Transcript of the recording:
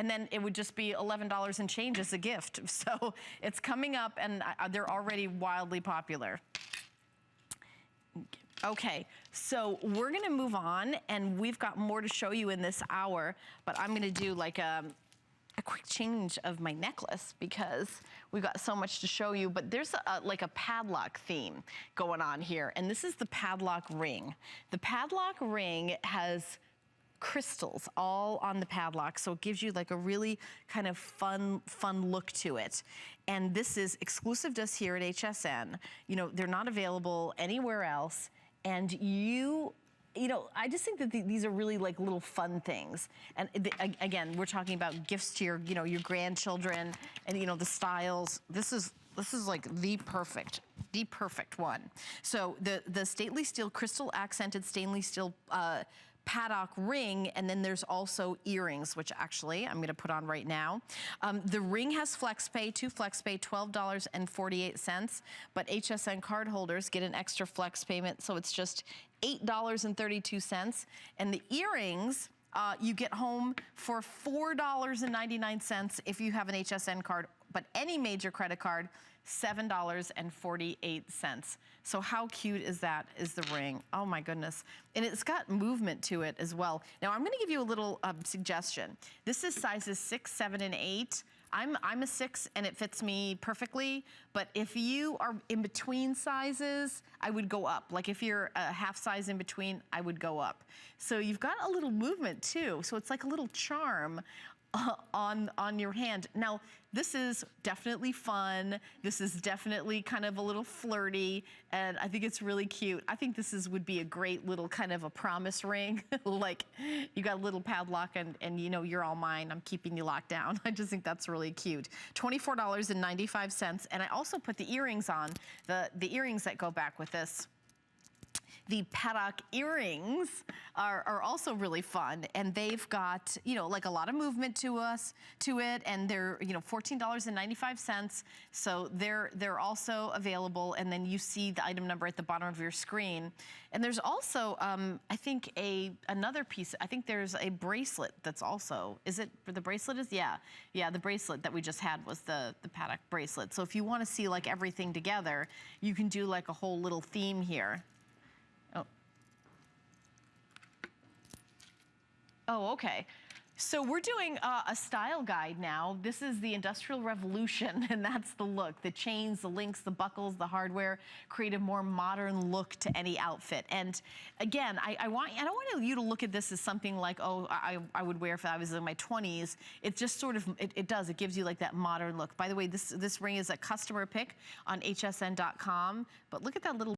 and then it would just be $11 and change as a gift. So it's coming up, and they're already wildly popular. Okay, so we're gonna move on, and we've got more to show you in this hour, but I'm gonna do like a quick change of my necklace because we've got so much to show you. But there's like a padlock theme going on here, and this is the padlock ring. The padlock ring has crystals all on the padlock, so it gives you like a really kind of fun look to it. And this is exclusive to us here at HSN. You know, they're not available anywhere else, and you know, I just think that these are really like little fun things. And again, we're talking about gifts to your, you know, your grandchildren, and you know, the styles. This is like the perfect one. So the stainless steel, crystal accented stainless steel paddock ring, and then there's also earrings, which actually I'm gonna put on right now. The ring has flex pay, 2 flex pay, $12.48, but HSN card holders get an extra flex payment, so it's just $8.32. And the earrings, you get home for $4.99 if you have an HSN card, but any major credit card, $7.48. So how cute is that, is the ring? Oh my goodness. And it's got movement to it as well. Now I'm gonna give you a little suggestion. This is sizes 6, 7, and 8. I'm a 6 and it fits me perfectly, but if you are in between sizes, I would go up. Like if you're a half size in between, I would go up. So you've got a little movement too, so it's like a little charm on your hand. Now, this is definitely fun. This is definitely kind of a little flirty, and I think it's really cute. I think this would be a great little kind of a promise ring. Like you got a little padlock and you know, you're all mine. I'm keeping you locked down. I just think that's really cute. $24.95, and I also put the earrings on, the earrings that go back with this. The paddock earrings are also really fun, and they've got, you know, like a lot of movement to it, and they're, you know, $14.95. So they're also available, and then you see the item number at the bottom of your screen. And there's also, I think another piece. I think there's a bracelet that's also. Is it the bracelet? Yeah. The bracelet that we just had was the paddock bracelet. So if you want to see like everything together, you can do like a whole little theme here. Oh, okay. So we're doing a style guide now. This is the Industrial Revolution, and that's the look. The chains, the links, the buckles, the hardware create a more modern look to any outfit. And again, I don't want you to look at this as something like, oh, I would wear if I was in my 20s. It just sort of, it gives you like that modern look. By the way, this ring is a customer pick on hsn.com, but look at that little